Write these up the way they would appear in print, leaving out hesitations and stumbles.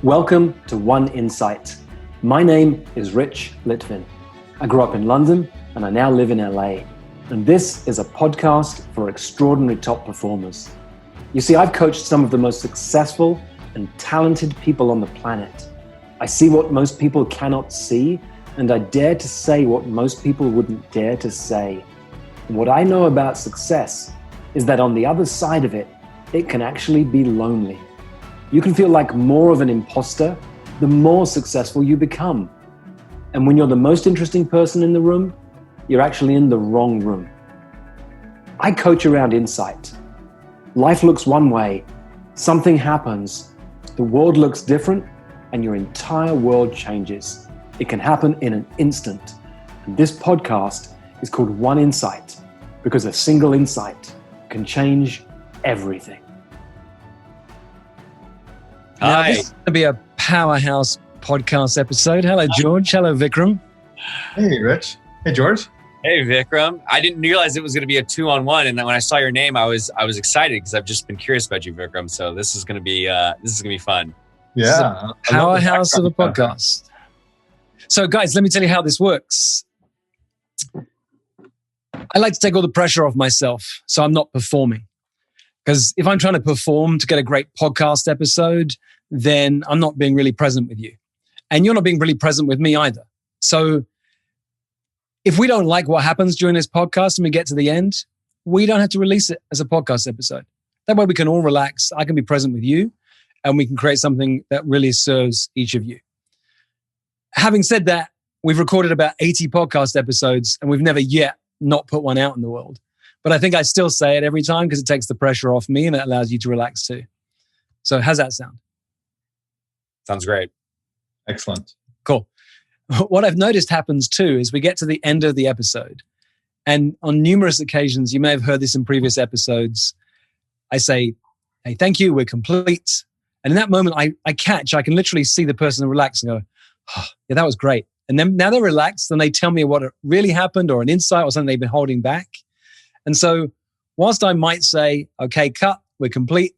Welcome to One Insight. My name is Rich Litvin. I grew up in London and I now live in LA. And this is a podcast for extraordinary top performers. You see, I've coached some of the most successful and talented people on the planet. I see what most people cannot see, and I dare to say what most people wouldn't dare to say. And what I know about success is that on the other side of it, it can actually be lonely. You can feel like more of an imposter the more successful you become. And when you're the most interesting person in the room, you're actually in the wrong room. I coach around insight. Life looks one way, something happens, the world looks different, and your entire world changes. It can happen in an instant. And this podcast is called One Insight because a single insight can change everything. Now, this is going to be a powerhouse podcast episode. Hello, George. Hello, Vikram. Hey, Rich. Hey, George. Hey, Vikram. I didn't realize it was going to be a 2-on-1, and then when I saw your name, I was excited because I've just been curious about you, Vikram. So this is going to be fun. Yeah, powerhouse of a podcast. So, guys, let me tell you how this works. I like to take all the pressure off myself, so I'm not performing. Because if I'm trying to perform to get a great podcast episode, then I'm not being really present with you. And you're not being really present with me either. So if we don't like what happens during this podcast and we get to the end, we don't have to release it as a podcast episode. That way we can all relax. I can be present with you and we can create something that really serves each of you. Having said that, we've recorded about 80 podcast episodes and we've never yet not put one out in the world. But I think I still say it every time because it takes the pressure off me and it allows you to relax too. So how's that sound? Sounds great. Excellent. Cool. What I've noticed happens too is we get to the end of the episode. And on numerous occasions, you may have heard this in previous episodes, I say, hey, thank you, we're complete. And in that moment, I can literally see the person relax and go, oh, yeah, that was great. And then now they're relaxed and they tell me what really happened or an insight or something they've been holding back. And so whilst I might say, okay, cut, we're complete,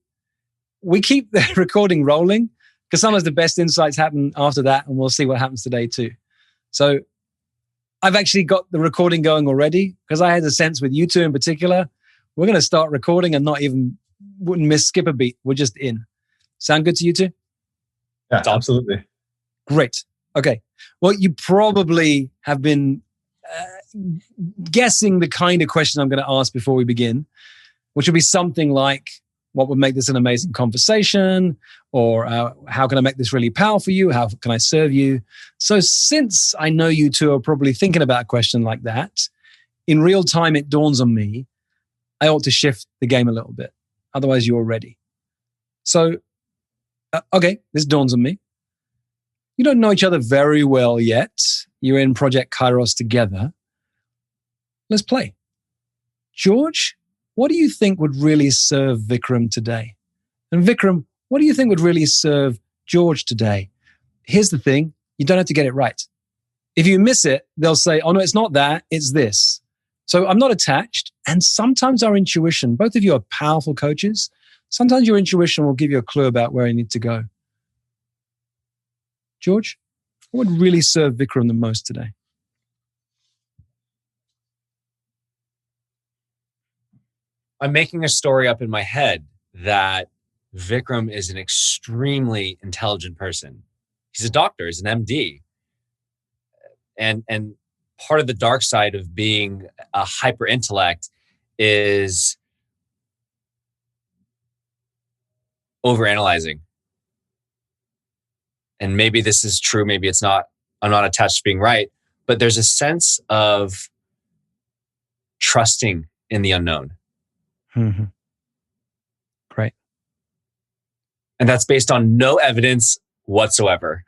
we keep the recording rolling because sometimes the best insights happen after that and we'll see what happens today too. So I've actually got the recording going already because I had a sense with you two in particular, we're going to start recording and wouldn't skip a beat. We're just in. Sound good to you two? Yeah, absolutely. Great. Okay. Well, you probably have been guessing the kind of question I'm going to ask before we begin, which would be something like, what would make this an amazing conversation? Or how can I make this really powerful for you? How can I serve you? So since I know you two are probably thinking about a question like that, in real time, it dawns on me, I ought to shift the game a little bit. Otherwise, you're ready. So, okay, this dawns on me. You don't know each other very well yet. You're in Project Kairos together. Let's play. George, what do you think would really serve Vikram today? And Vikram, what do you think would really serve George today? Here's the thing. You don't have to get it right. If you miss it, they'll say, oh no, it's not that, it's this. So I'm not attached. And sometimes our intuition, both of you are powerful coaches. Sometimes your intuition will give you a clue about where you need to go. George, what would really serve Vikram the most today? I'm making a story up in my head that Vikram is an extremely intelligent person. He's a doctor, he's an MD. And part of the dark side of being a hyper intellect is overanalyzing. And maybe this is true, maybe it's not. I'm not attached to being right, but there's a sense of trusting in the unknown. Mm-hmm. Great. And that's based on no evidence whatsoever.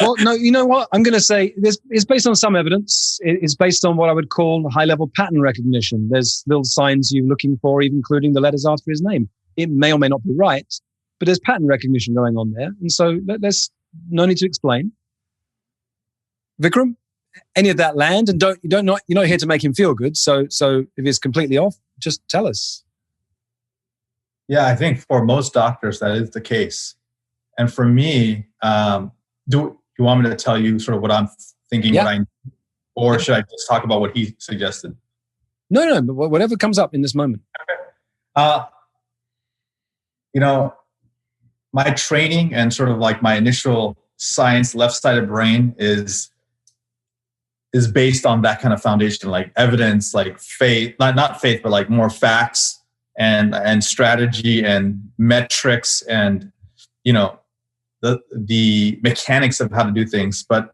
Well, no, you know what? I'm going to say this is based on some evidence. It's based on what I would call high-level pattern recognition. There's little signs you're looking for, even including the letters after his name. It may or may not be right, but there's pattern recognition going on there. And so there's no need to explain. Vikram, any of that land? And you're not here to make him feel good. So if it's completely off, just tell us. Yeah, I think for most doctors, that is the case. for me, do you want me to tell you sort of what I'm thinking, or should I just talk about what he suggested? No, but whatever comes up in this moment. Okay. My training and sort of like my initial science left-sided brain is based on that kind of foundation, like evidence, like faith, not faith, but like more facts and strategy and metrics and, the mechanics of how to do things. But,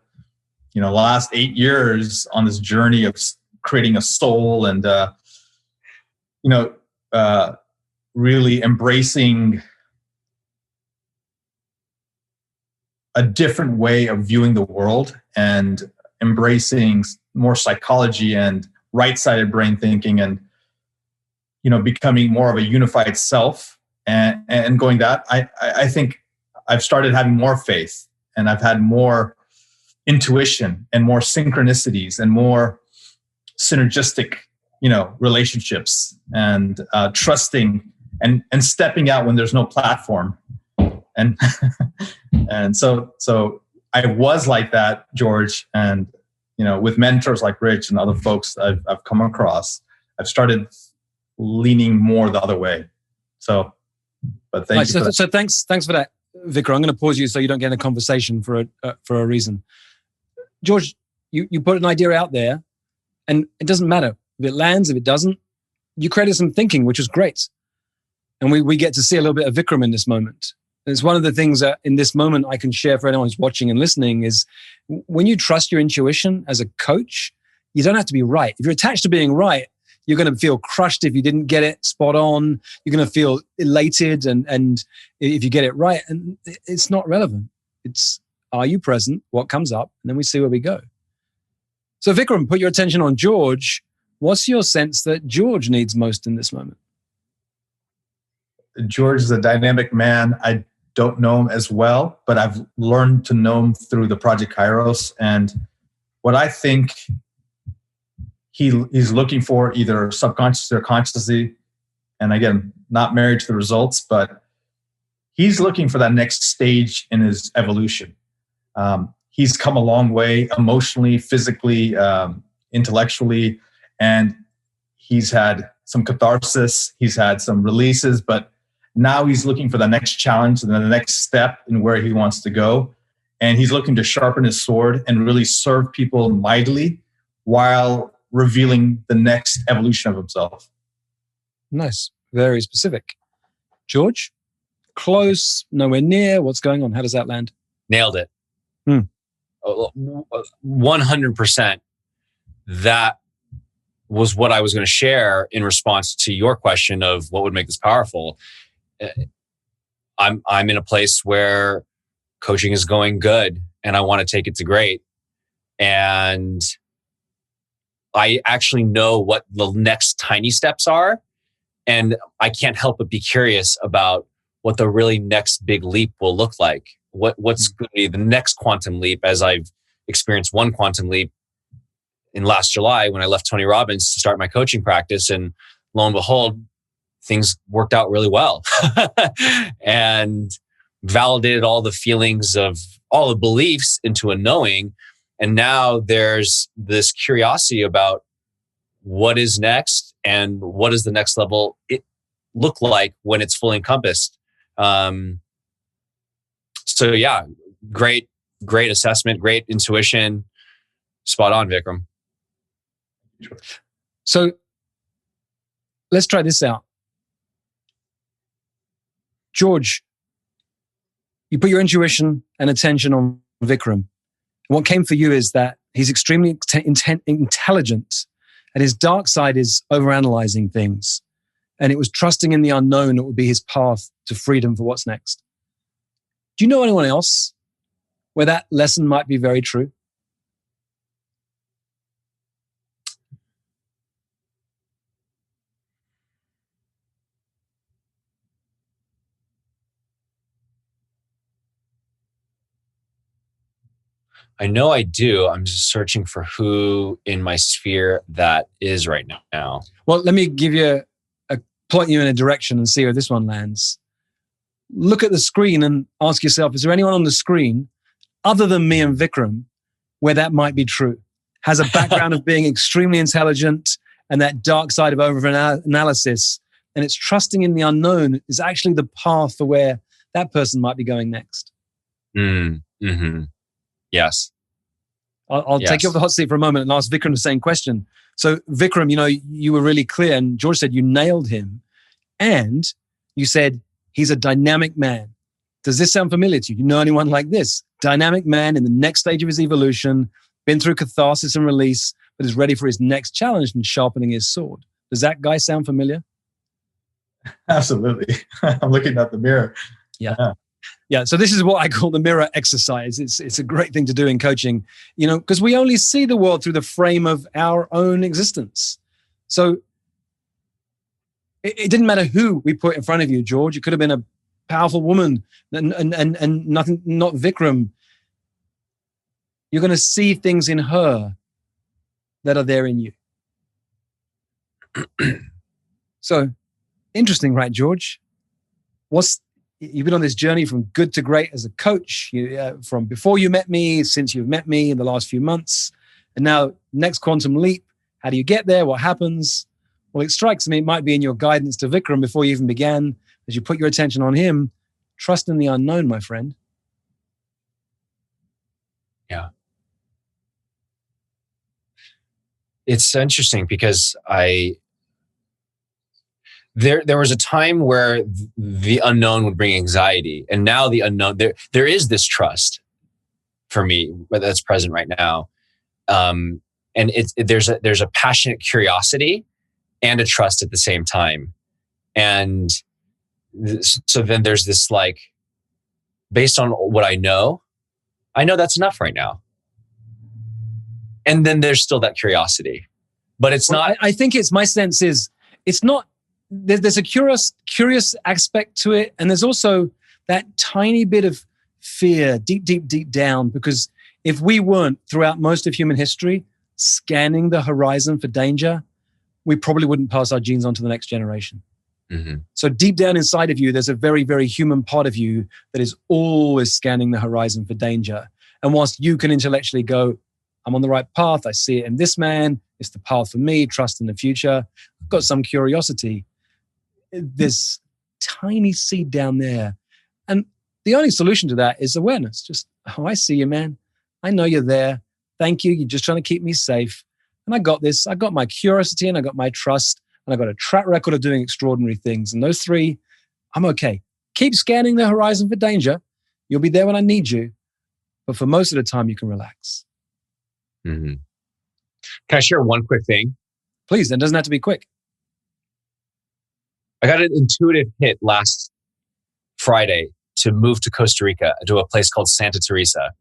the last 8 years on this journey of creating a soul and, really embracing a different way of viewing the world and embracing more psychology and right-sided brain thinking and, becoming more of a unified self and going that, I think I've started having more faith and I've had more intuition and more synchronicities and more synergistic, relationships and trusting and stepping out when there's no platform. And and so I was like that, George, and with mentors like Rich and other folks I've come across, I've started leaning more the other way. So, but thank you. So thanks for that, Vikram. I'm going to pause you so you don't get in a conversation for a reason. George, you put an idea out there, and it doesn't matter if it lands, if it doesn't. You created some thinking, which was great, and we get to see a little bit of Vikram in this moment. And it's one of the things that in this moment I can share for anyone who's watching and listening is when you trust your intuition as a coach, you don't have to be right. If you're attached to being right, you're going to feel crushed if you didn't get it spot on. You're going to feel elated and if you get it right. And it's not relevant. It's, are you present? What comes up? And then we see where we go. So Vikram, put your attention on George. What's your sense that George needs most in this moment? George is a dynamic man. I don't know him as well, but I've learned to know him through the Project Kairos. And what I think he's looking for, either subconsciously or consciously, and again, not married to the results, but he's looking for that next stage in his evolution. He's come a long way emotionally, physically, intellectually, and he's had some catharsis, he's had some releases, but now he's looking for the next challenge and the next step in where he wants to go. And he's looking to sharpen his sword and really serve people mightily while revealing the next evolution of himself. Nice. Very specific. George? Close, nowhere near. What's going on? How does that land? Nailed it. 100%. That was what I was going to share in response to your question of what would make this powerful. I'm in a place where coaching is going good and I want to take it to great. And I actually know what the next tiny steps are. And I can't help but be curious about what the really next big leap will look like. What's going to be the next quantum leap, as I've experienced one quantum leap in last July when I left Tony Robbins to start my coaching practice. And lo and behold, things worked out really well and validated all the feelings of all the beliefs into a knowing. And now there's this curiosity about what is next and what does the next level look like when it's fully encompassed. So yeah, great assessment, great intuition. Spot on, Vikram. So let's try this out. George, you put your intuition and attention on Vikram. What came for you is that he's extremely intelligent, and his dark side is overanalyzing things. And it was trusting in the unknown that would be his path to freedom for what's next. Do you know anyone else where that lesson might be very true? I know I do. I'm just searching for who in my sphere that is right now. Well, let me give you point you in a direction and see where this one lands. look at the screen and ask yourself, is there anyone on the screen other than me and Vikram where that might be true? Has a background of being extremely intelligent and that dark side of overanalysis, and it's trusting in the unknown is actually the path for where that person might be going next. Yes. I'll take you off the hot seat for a moment and ask Vikram the same question. So Vikram, you were really clear, and George said you nailed him, and you said he's a dynamic man. Does this sound familiar to you? You know anyone like this? Dynamic man in the next stage of his evolution, been through catharsis and release, but is ready for his next challenge and sharpening his sword. Does that guy sound familiar? Absolutely. I'm looking at the mirror. Yeah. So this is what I call the mirror exercise. It's a great thing to do in coaching, because we only see the world through the frame of our own existence. So it didn't matter who we put in front of you, George. It could have been a powerful woman and nothing, not Vikram. You're going to see things in her that are there in you. So interesting, right, George? You've been on this journey from good to great as a coach, from before you met me, since you've met me in the last few months, and now next quantum leap. How do you get there? What happens? Well, it strikes me it might be in your guidance to Vikram before you even began, as you put your attention on him. Trust in the unknown, my friend. Yeah. It's interesting because there was a time where the unknown would bring anxiety, and now the unknown, there is this trust for me that's present right now, and there's a passionate curiosity and a trust at the same time, and so then there's this, like, based on what I know that's enough right now, and then there's still that curiosity, but it's not. I think my sense is it's not. There's a curious aspect to it. And there's also that tiny bit of fear deep down, because if we weren't throughout most of human history scanning the horizon for danger, we probably wouldn't pass our genes on to the next generation. Mm-hmm. So deep down inside of you, there's a very, very human part of you that is always scanning the horizon for danger. And whilst you can intellectually go, I'm on the right path, I see it in this man, it's the path for me, trust in the future, I've got some curiosity. There's tiny seed down there. And the only solution to that is awareness. Just, I see you, man. I know you're there. Thank you. You're just trying to keep me safe. And I got this. I got my curiosity and I got my trust and I got a track record of doing extraordinary things. And those three, I'm okay. Keep scanning the horizon for danger. You'll be there when I need you. But for most of the time, you can relax. Mm-hmm. Can I share one quick thing? Please, it doesn't have to be quick. I got an intuitive hit last Friday to move to Costa Rica, to a place called Santa Teresa.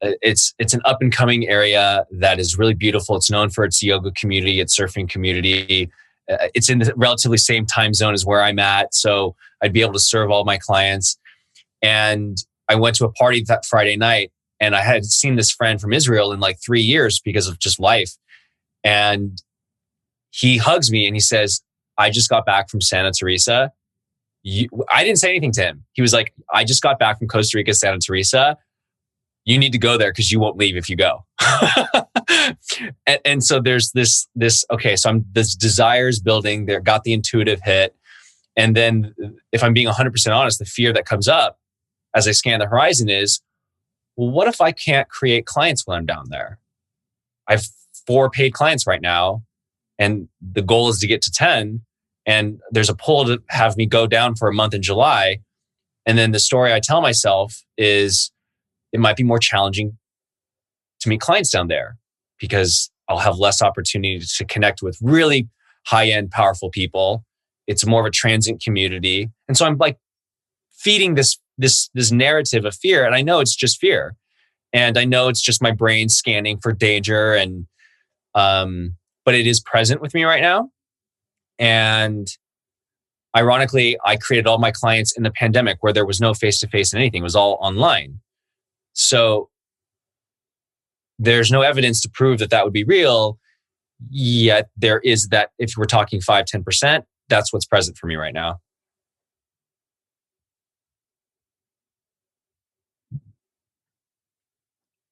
It's an up and coming area that is really beautiful. It's known for its yoga community, its surfing community. It's in the relatively same time zone as where I'm at, so I'd be able to serve all my clients. And I went to a party that Friday night, and I had seen this friend from Israel in like 3 years because of just life. And he hugs me and he says, I just got back from Santa Teresa. I didn't say anything to him. He was like, I just got back from Costa Rica, Santa Teresa. You need to go there because you won't leave if you go. and so there's this, okay, so this desire is building there, got the intuitive hit. And then if I'm being 100% honest, the fear that comes up as I scan the horizon is, well, what if I can't create clients when I'm down there? I have 4 paid clients right now, and the goal is to get to 10. And there's a pull to have me go down for a month in July. And then the story I tell myself is it might be more challenging to meet clients down there because I'll have less opportunity to connect with really high-end, powerful people. It's more of a transient community. And so I'm like feeding this narrative of fear. And I know it's just fear. And I know it's just my brain scanning for danger. And but it is present with me right now. And ironically, I created all my clients in the pandemic where there was no face-to-face and anything. It was all online. So there's no evidence to prove that would be real. Yet there is that, if we're talking 5-10%, that's what's present for me right now.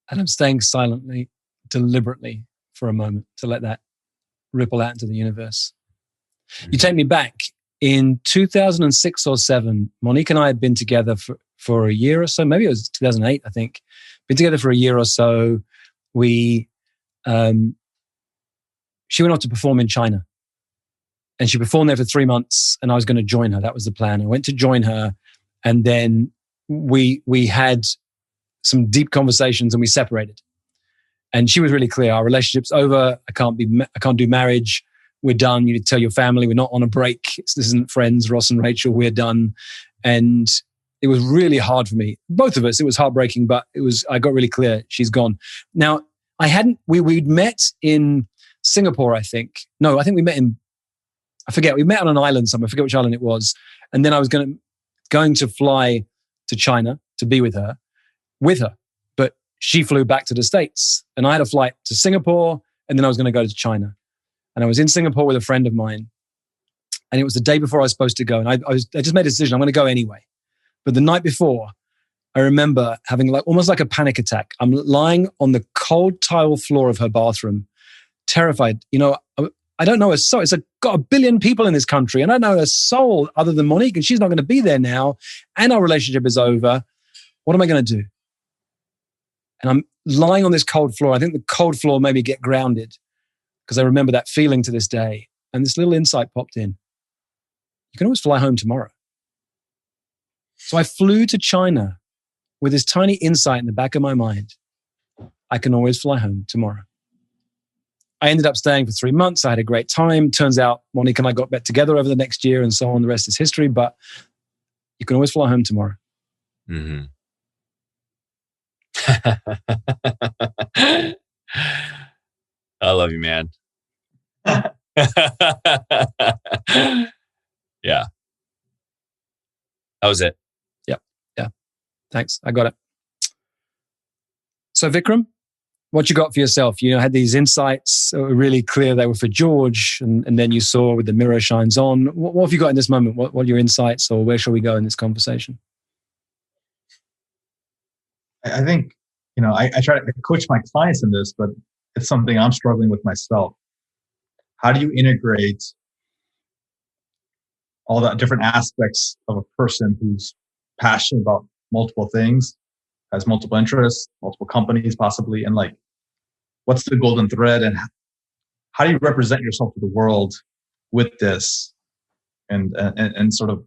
And I'm staying silently, deliberately for a moment to let that ripple out into the universe. You take me back in 2006 or 7, Monique and I had been together for a year or so. Maybe it was 2008, I think. Been together for a year or so. She went off to perform in China. And she performed there for 3 months, and I was going to join her. That was the plan. I went to join her, and then we had some deep conversations, and we separated. And she was really clear: our relationship's over. I can't do marriage. We're done. You need to tell your family we're not on a break. This isn't Friends, Ross and Rachel. We're done. And it was really hard for me. Both of us. It was heartbreaking, but I got really clear. She's gone. Now, we'd met in Singapore, I think. No, I think we met I forget. We met on an island somewhere. I forget which island it was. And then I was going to fly to China to be with her. But she flew back to the States, and I had a flight to Singapore, and then I was going to go to China. And I was in Singapore with a friend of mine, and it was the day before I was supposed to go. And I just made a decision. I'm going to go anyway. But the night before, I remember having almost like a panic attack. I'm lying on the cold tile floor of her bathroom, terrified. I don't know a soul. It's got 1 billion people in this country, and I don't know a soul other than Monique, and she's not going to be there now, and our relationship is over. What am I going to do? And I'm lying on this cold floor. I think the cold floor made me get grounded, because I remember that feeling to this day. And this little insight popped in. You can always fly home tomorrow. So I flew to China with this tiny insight in the back of my mind. I can always fly home tomorrow. I ended up staying for 3 months. I had a great time. Turns out Monique and I got back together over the next year, and so on. The rest is history, but you can always fly home tomorrow. Mm-hmm. I love you, man. Yeah. That was it. Yeah. Thanks. I got it. So Vikram, what you got for yourself? You had these insights that were really clear. They were for George, and then you saw with the mirror shines on. What have you got in this moment? What are your insights, or where shall we go in this conversation? I think, I try to coach my clients in this, but it's something I'm struggling with myself. How do you integrate all the different aspects of a person who's passionate about multiple things, has multiple interests, multiple companies possibly, and what's the golden thread, and how do you represent yourself to the world with this, and sort of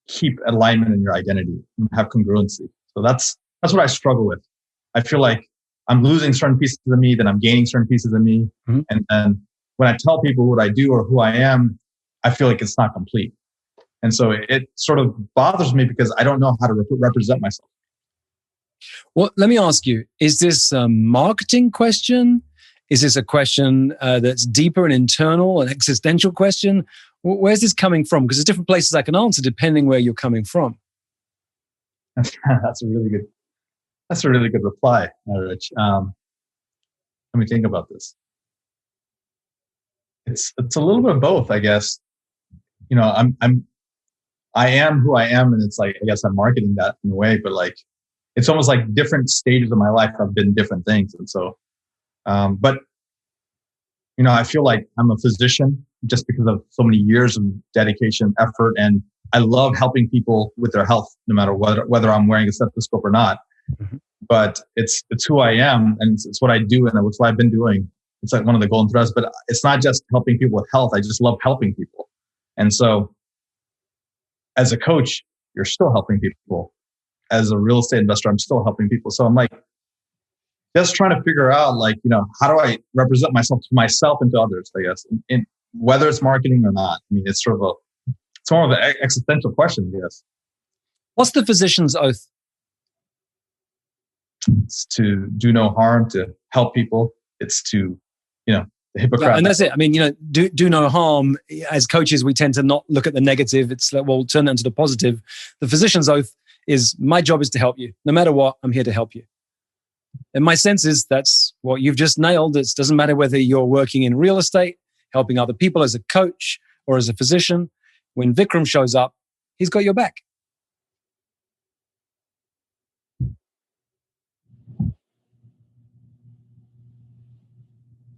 keep alignment in your identity and have congruency? So that's what I struggle with. I feel like I'm losing certain pieces of me, then I'm gaining certain pieces of me, and when I tell people what I do or who I am, I feel like it's not complete. And so it sort of bothers me because I don't know how to represent myself. Well, let me ask you, is this a marketing question? Is this a question that's deeper and internal, an existential question? Where's this coming from? Because there's different places I can answer depending where you're coming from. That's a really good reply, Rich. Let me think about this. It's a little bit of both, I guess. I am who I am, and it's I guess I'm marketing that in a way, but it's almost like different stages of my life have been different things. And so, but I feel like I'm a physician just because of so many years of dedication, effort, and I love helping people with their health, no matter whether I'm wearing a stethoscope or not. Mm-hmm. But it's who I am, and it's what I do, and it's what I've been doing. It's one of the golden threads, but it's not just helping people with health. I just love helping people. And so as a coach, you're still helping people. As a real estate investor, I'm still helping people. So I'm just trying to figure out how do I represent myself to myself and to others, I guess, in whether it's marketing or not. I mean, it's more of an existential question, I guess. What's the physician's oath? It's to do no harm, to help people. It's to, the Hippocratic. Yeah, and that's it. I mean, do no harm. As coaches, we tend to not look at the negative. It's we'll turn that into the positive. The physician's oath is my job is to help you. No matter what, I'm here to help you. And my sense is that's what you've just nailed. It doesn't matter whether you're working in real estate, helping other people as a coach or as a physician. When Vikram shows up, he's got your back.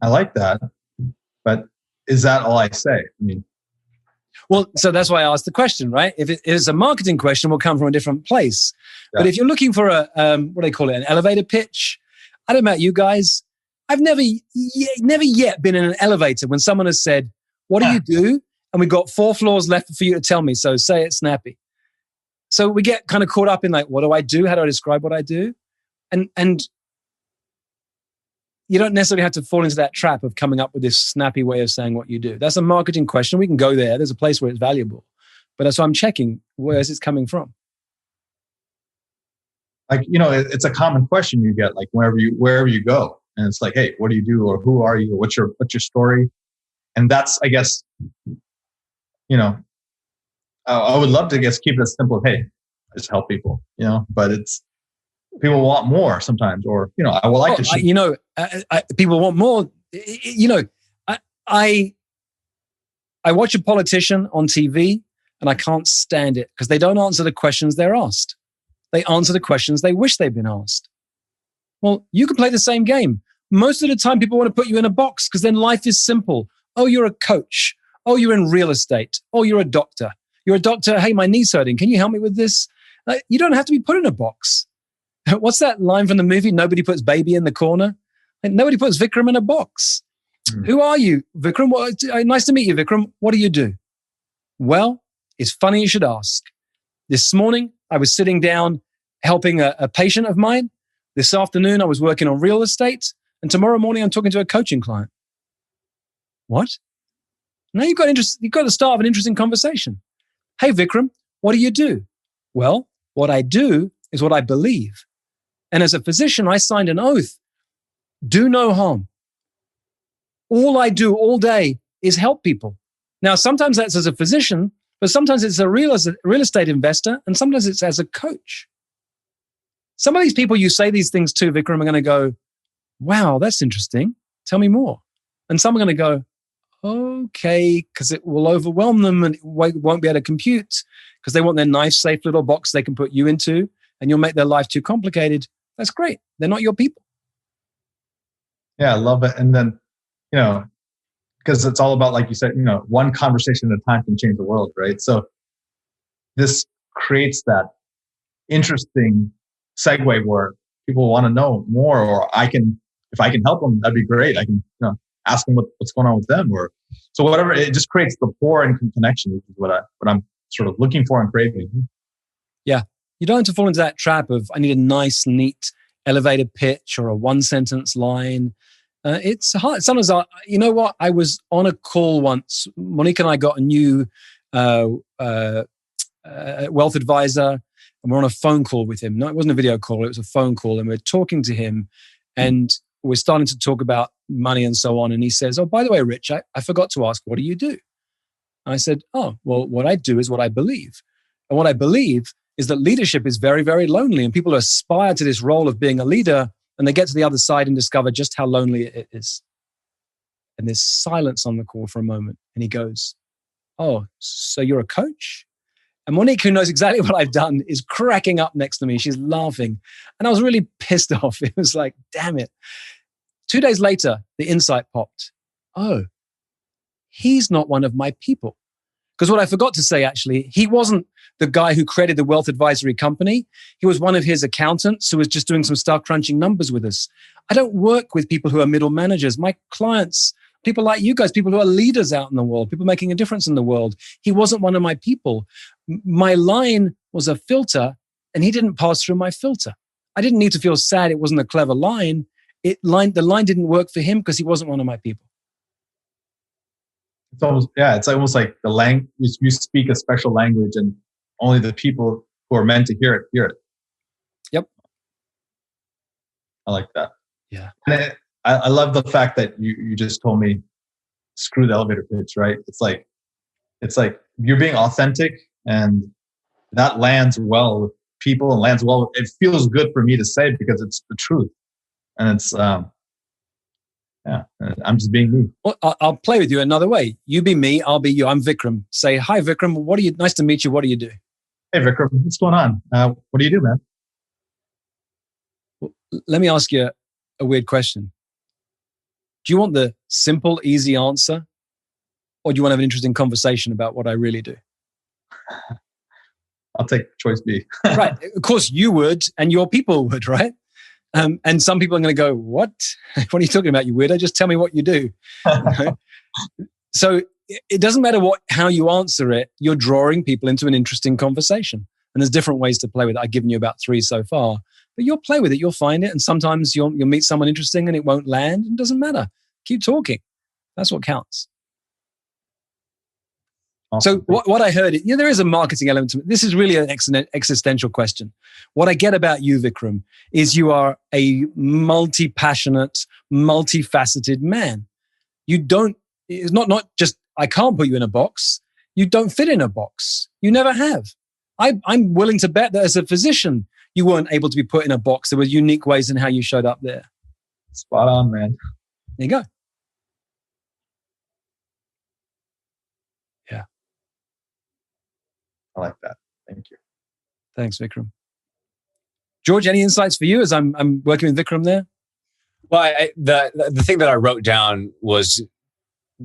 I like that. But is that all I say? I mean, well, so that's why I asked the question, right? If it is a marketing question, we'll come from a different place. Yeah. But if you're looking for a, what do they call it, an elevator pitch, I don't know about you guys. I've never yet been in an elevator when someone has said, what do you do? And we've got 4 floors left for you to tell me. So say it snappy. So we get kind of caught up in like, what do I do? How do I describe what I do? And you don't necessarily have to fall into that trap of coming up with this snappy way of saying what you do. That's a marketing question. We can go there. There's a place where it's valuable. But that's why I'm checking, where is it coming from? Like, it's a common question you get, like wherever you go. And it's like, hey, what do you do? Or who are you? What's your story? And that's, I guess, I would love to keep it as simple as, hey, I just help people, but it's, people want more sometimes, or, I would like to shoot. People want more. I watch a politician on TV and I can't stand it because they don't answer the questions they're asked. They answer the questions they wish they'd been asked. Well, you can play the same game. Most of the time, people want to put you in a box because then life is simple. Oh, you're a coach. Oh, you're in real estate. Oh, you're a doctor. You're a doctor. Hey, my knee's hurting. Can you help me with this? You don't have to be put in a box. What's that line from the movie? Nobody puts baby in the corner. Nobody puts Vikram in a box. Who are you, Vikram? Nice to meet you, Vikram. What do you do? Well, it's funny you should ask. This morning, I was sitting down helping a patient of mine. This afternoon, I was working on real estate. And tomorrow morning, I'm talking to a coaching client. What? Now you've got the start of an interesting conversation. Hey, Vikram, what do you do? Well, what I do is what I believe. And as a physician, I signed an oath. Do no harm. All I do all day is help people. Now, sometimes that's as a physician, but sometimes it's a real estate investor, and sometimes it's as a coach. Some of these people you say these things to, Vikram, are going to go, wow, that's interesting. Tell me more. And some are going to go, okay, because it will overwhelm them and won't be able to compute because they want their nice, safe little box they can put you into, and you'll make their life too complicated. That's great. They're not your people. Yeah, I love it. And then, because it's all about, like you said, one conversation at a time can change the world, right? So this creates that interesting segue where people want to know more, or if I can help them, that'd be great. I can, ask them what's going on with them, or so whatever. It just creates the pour and connection, which is what I'm sort of looking for and craving. Yeah, you don't have to fall into that trap of I need a nice, neat elevator pitch or a 1-sentence line. It's hard. Sometimes, you know what? I was on a call once. Monique and I got a new wealth advisor, and we're on a phone call with him. No, it wasn't a video call. It was a phone call, and we're talking to him, and we're starting to talk about money and so on. And he says, oh, by the way, Rich, I forgot to ask, what do you do? And I said, oh, well, what I do is what I believe. And what I believe is that leadership is very, very lonely, and people aspire to this role of being a leader, and they get to the other side and discover just how lonely it is. And there's silence on the call for a moment. And he goes, oh, so you're a coach? And Monique, who knows exactly what I've done, is cracking up next to me. She's laughing. And I was really pissed off. It was like, damn it. 2 days later, the insight popped. Oh, he's not one of my people. Because what I forgot to say, actually, he wasn't the guy who created the wealth advisory company. He was one of his accountants who was just doing some stuff, crunching numbers with us. I don't work with people who are middle managers. My clients, people like you guys, people who are leaders out in the world, people making a difference in the world. He wasn't one of my people. My line was a filter, and he didn't pass through my filter. I didn't need to feel sad it wasn't a clever line. The line didn't work for him because he wasn't one of my people. It's almost like the language, you speak a special language and only the people who are meant to hear it, hear it. Yep. I like that. Yeah. And I love the fact that you just told me, screw the elevator pitch, right? It's like you're being authentic, and that lands well with people and lands well. It feels good for me to say because it's the truth. And it's, I'm just being me. Well, I'll play with you another way. You be me, I'll be you. I'm Vikram. Say, hi, Vikram. Nice to meet you. What do you do? Hey, Vikram. What's going on? What do you do, man? Well, let me ask you a weird question. Do you want the simple, easy answer? Or do you want to have an interesting conversation about what I really do? I'll take choice B. Right. Of course you would, and your people would, right? And some people are going to go, what? What are you talking about, you weirdo? Just tell me what you do. So it doesn't matter how you answer it. You're drawing people into an interesting conversation. And there's different ways to play with it. I've given you about 3 so far. But you'll play with it. You'll find it. And sometimes you'll meet someone interesting and it won't land. It doesn't matter. Keep talking. That's what counts. So what I heard, there is a marketing element to it. This is really an existential question. What I get about you, Vikram, is you are a multi-passionate, multifaceted man. It's not just, I can't put you in a box. You don't fit in a box. You never have. I'm willing to bet that as a physician, you weren't able to be put in a box. There were unique ways in how you showed up there. Spot on, man. There you go. I like that. Thank you. Thanks, Vikram. George, any insights for you as I'm working with Vikram there? Well, the thing that I wrote down was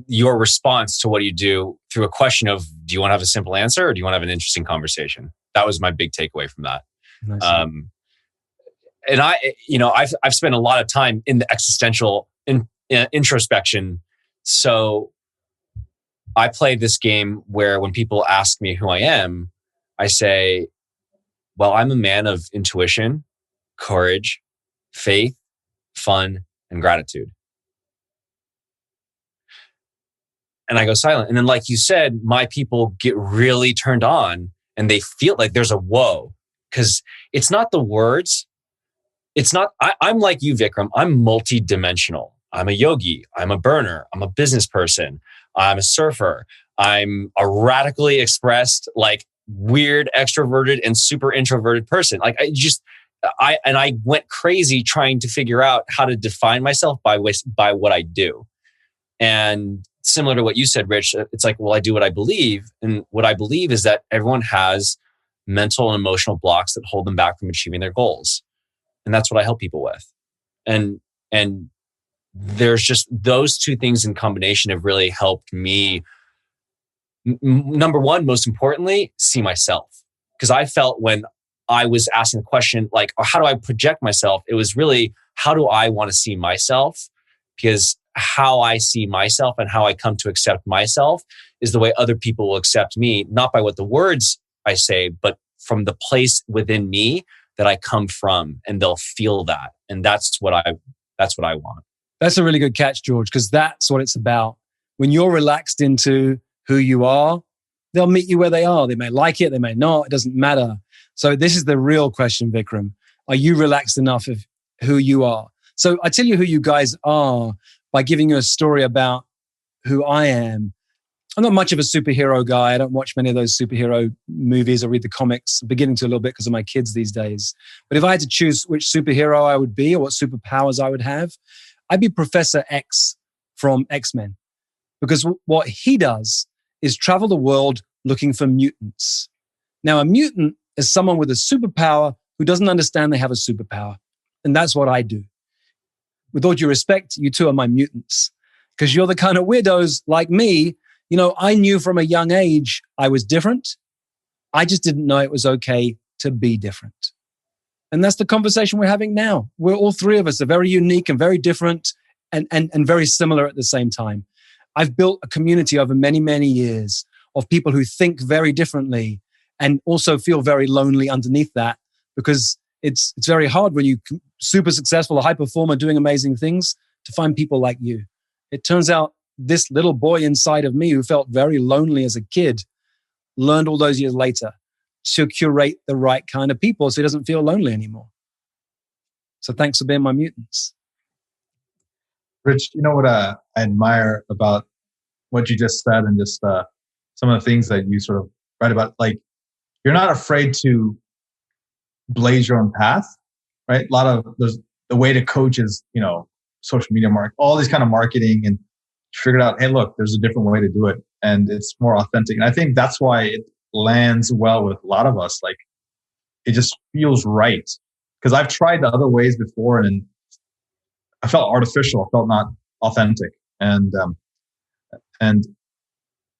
your response to what you do through a question of, do you want to have a simple answer or do you want to have an interesting conversation? That was my big takeaway from that. Nice. And I've spent a lot of time in the existential introspection. So I play this game where when people ask me who I am, I say, well, I'm a man of intuition, courage, faith, fun, and gratitude. And I go silent. And then, like you said, my people get really turned on and they feel like there's a whoa, because it's not the words. It's not, I'm like you, Vikram. I'm multi-dimensional. I'm a yogi. I'm a burner. I'm a business person. I'm a surfer. I'm a radically expressed, like weird, extroverted and super introverted person. Like I went crazy trying to figure out how to define myself by what I do. And similar to what you said, Rich, it's like, well, I do what I believe. And what I believe is that everyone has mental and emotional blocks that hold them back from achieving their goals. And that's what I help people with. And there's just those two things in combination have really helped me. Number one, most importantly, see myself. Because I felt when I was asking the question, like, how do I project myself? It was really, how do I want to see myself? Because how I see myself and how I come to accept myself is the way other people will accept me, not by what the words I say, but from the place within me that I come from, and they'll feel that. And that's what I want. That's a really good catch, George, because that's what it's about. When you're relaxed into who you are, they'll meet you where they are. They may like it, they may not. It doesn't matter. So this is the real question, Vikram. Are you relaxed enough of who you are? So I tell you who you guys are by giving you a story about who I am. I'm not much of a superhero guy. I don't watch many of those superhero movies or read the comics. I'm beginning to a little bit because of my kids these days. But if I had to choose which superhero I would be or what superpowers I would have, I'd be Professor X from X-Men. Because what he does is travel the world looking for mutants. Now, a mutant is someone with a superpower who doesn't understand they have a superpower. And that's what I do. With all due respect, you two are my mutants. Because you're the kind of weirdos like me. You know, I knew from a young age I was different. I just didn't know it was okay to be different. And that's the conversation we're having now. We're all three of us are very unique and very different and very similar at the same time. I've built a community over many, many years of people who think very differently and also feel very lonely underneath that, because it's very hard when you're super successful, a high performer doing amazing things, to find people like you. It turns out this little boy inside of me who felt very lonely as a kid learned all those years later to curate the right kind of people so he doesn't feel lonely anymore. So thanks for being my mutants. Rich, you know what I admire about what you just said and just some of the things that you sort of write about? Like, you're not afraid to blaze your own path, right? A lot of the way to coach is, social media marketing, all these kind of marketing, and figured out, hey, look, there's a different way to do it. And it's more authentic. And I think that's why it lands well with a lot of us. Like, it just feels right. Because I've tried the other ways before and I felt artificial. I felt not authentic, and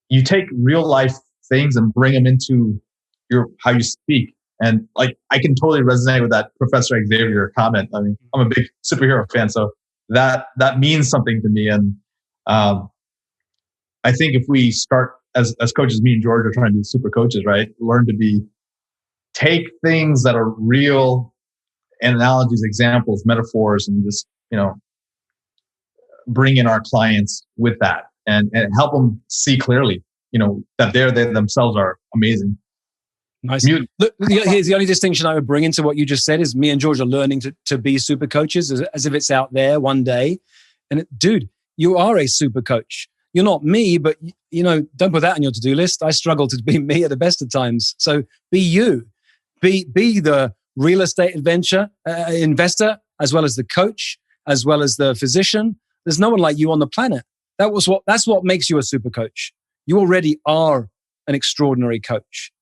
you take real life things and bring them into how you speak. And like, I can totally resonate with that Professor Xavier comment. I mean, I'm a big superhero fan, so that means something to me. And I think if we start as coaches, me and George are trying to be super coaches, right? Learn to take things that are real, analogies, examples, metaphors, and just, bring in our clients with that and help them see clearly, that they themselves are amazing. Nice. Look, here's the only distinction I would bring into what you just said is me and George are learning to be super coaches as if it's out there one day. And dude, you are a super coach. You're not me, but don't put that on your to-do list. I struggle to be me at the best of times. So be you. Be the real estate investor, as well as the coach, as well as the physician. There's no one like you on the planet. That's what makes you a super coach. You already are an extraordinary coach.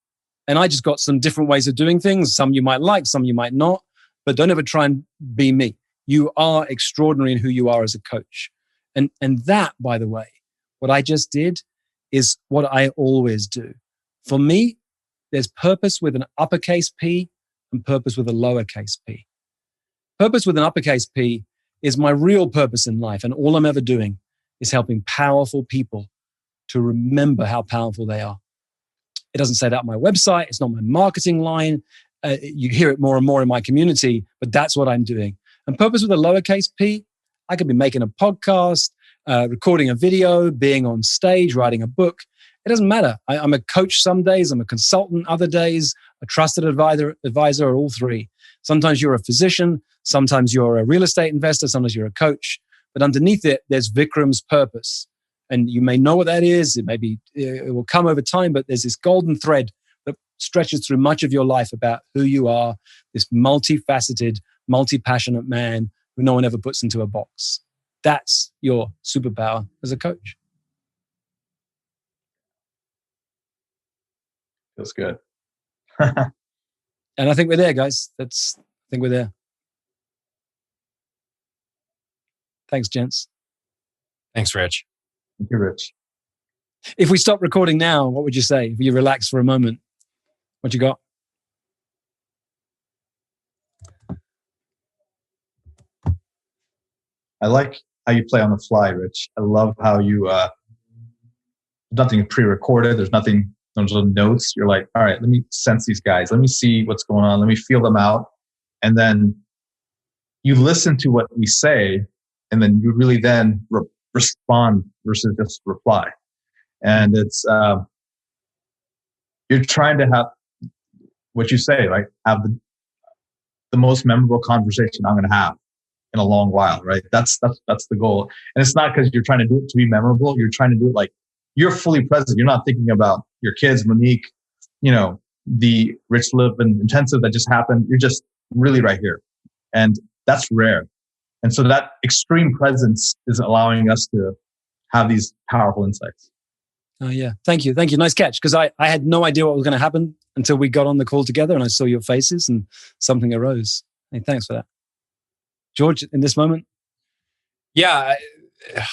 And I just got some different ways of doing things. Some you might like, some you might not. But don't ever try and be me. You are extraordinary in who you are as a coach. And that, by the way, what I just did is what I always do. For me, there's purpose with an uppercase P and purpose with a lowercase p. Purpose with an uppercase P is my real purpose in life. And all I'm ever doing is helping powerful people to remember how powerful they are. It doesn't say that on my website. It's not my marketing line. You hear it more and more in my community, but that's what I'm doing. And purpose with a lowercase p, I could be making a podcast, recording a video, being on stage, writing a book. It doesn't matter. I'm a coach some days. I'm a consultant other days, a trusted advisor, or all three. Sometimes you're a physician. Sometimes you're a real estate investor. Sometimes you're a coach. But underneath it, there's Vikram's purpose. And you may know what that is. It will come over time, but there's this golden thread that stretches through much of your life about who you are, this multifaceted, multi-passionate man who no one ever puts into a box. That's your superpower as a coach. Feels good. And I think we're there, guys. I think we're there. Thanks, gents. Thanks, Rich. Thank you, Rich. If we stop recording now, what would you say? If you relax for a moment, what you got? I like how you play on the fly, Rich. I love how you, nothing pre-recorded. There's nothing, those little notes. You're like, all right, let me sense these guys. Let me see what's going on. Let me feel them out. And then you listen to what we say, and then you really then respond versus just reply. And it's, you're trying to have what you say, right? Have the most memorable conversation I'm going to have in a long while, right? That's the goal. And it's not because you're trying to do it to be memorable. You're trying to do it like you're fully present. You're not thinking about your kids, Monique, the Rich Living intensive that just happened. You're just really right here. And that's rare. And so that extreme presence is allowing us to have these powerful insights. Oh, yeah. Thank you. Nice catch. Because I had no idea what was going to happen until we got on the call together and I saw your faces and something arose. Hey, thanks for that. George, in this moment? Yeah,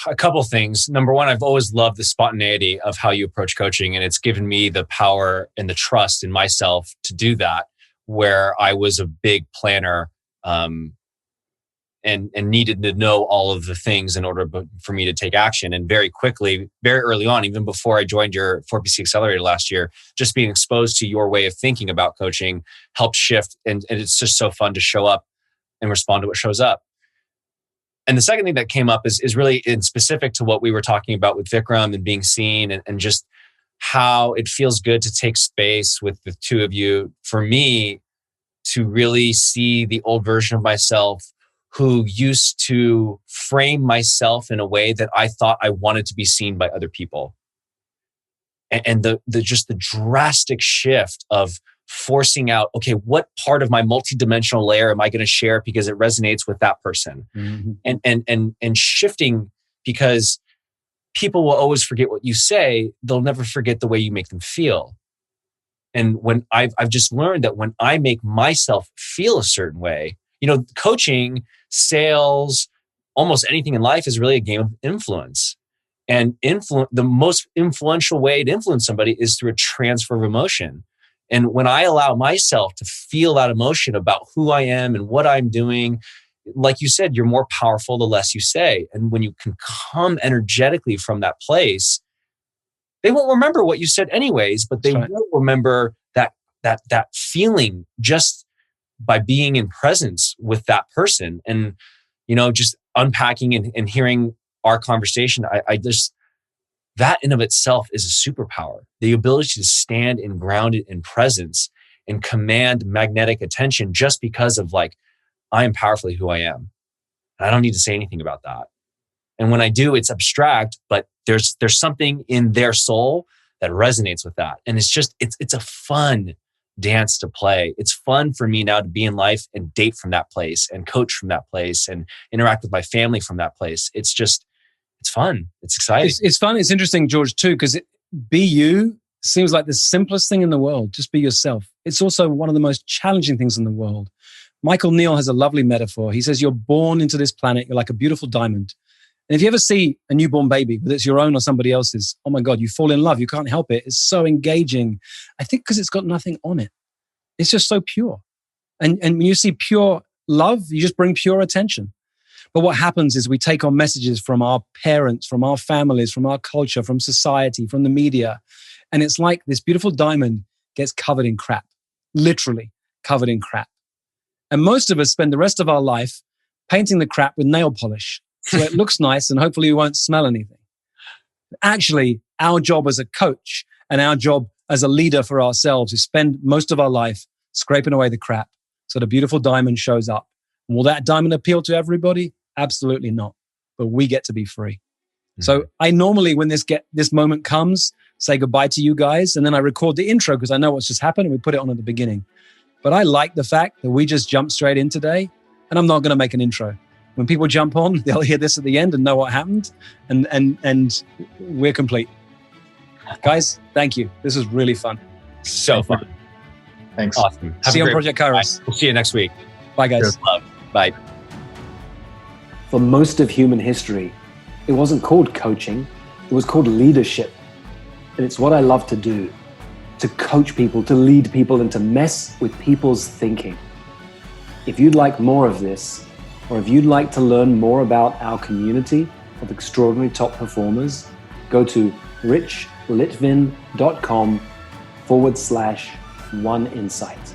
a couple things. Number one, I've always loved the spontaneity of how you approach coaching, and it's given me the power and the trust in myself to do that, where I was a big planner and needed to know all of the things in order for me to take action. And very quickly, very early on, even before I joined your 4PC Accelerator last year, just being exposed to your way of thinking about coaching helped shift. And it's just so fun to show up and respond to what shows up. And the second thing that came up is really in specific to what we were talking about with Vikram and being seen and just how it feels good to take space with the two of you. For me, to really see the old version of myself who used to frame myself in a way that I thought I wanted to be seen by other people. And the drastic shift of forcing out, okay, what part of my multidimensional layer am I going to share because it resonates with that person? Mm-hmm. And shifting, because people will always forget what you say, they'll never forget the way you make them feel. And when I've just learned that when I make myself feel a certain way, coaching, sales, almost anything in life is really a game of influence. And the most influential way to influence somebody is through a transfer of emotion. And when I allow myself to feel that emotion about who I am and what I'm doing, like you said, you're more powerful the less you say. And when you can come energetically from that place, they won't remember what you said anyways, but they will remember that feeling just by being in presence with that person. And, just unpacking and hearing our conversation, I just, that in of itself is a superpower. The ability to stand and grounded in presence and command magnetic attention just because of like, I am powerfully who I am. And I don't need to say anything about that. And when I do, it's abstract, but there's something in their soul that resonates with that. And it's just, it's a fun dance to play. It's fun for me now to be in life and date from that place and coach from that place and interact with my family from that place. It's fun. It's exciting. It's fun. It's interesting, George, too, because be you seems like the simplest thing in the world. Just be yourself. It's also one of the most challenging things in the world. Michael Neal has a lovely metaphor. He says, you're born into this planet. You're like a beautiful diamond. And if you ever see a newborn baby, whether it's your own or somebody else's, oh my God, you fall in love. You can't help it. It's so engaging. I think because it's got nothing on it. It's just so pure. And when you see pure love, you just bring pure attention. But what happens is we take on messages from our parents, from our families, from our culture, from society, from the media. And it's like this beautiful diamond gets covered in crap, literally covered in crap. And most of us spend the rest of our life painting the crap with nail polish. So it looks nice and hopefully you won't smell anything. Actually, our job as a coach and our job as a leader for ourselves is spend most of our life scraping away the crap so the beautiful diamond shows up. And will that diamond appeal to everybody? Absolutely not. But we get to be free. Mm-hmm. So I normally, when this moment comes, say goodbye to you guys, and then I record the intro because I know what's just happened and we put it on at the beginning. But I like the fact that we just jumped straight in today, and I'm not going to make an intro. When people jump on, they'll hear this at the end and know what happened, and we're complete. Guys, thank you. This was really fun. So fun. Thanks. Awesome. See you on Project Kairos. We'll see you next week. Bye, guys. Love. Bye. For most of human history, it wasn't called coaching. It was called leadership. And it's what I love to do, to coach people, to lead people, and to mess with people's thinking. If you'd like more of this, or if you'd like to learn more about our community of extraordinary top performers, go to richlitvin.com/oneinsight.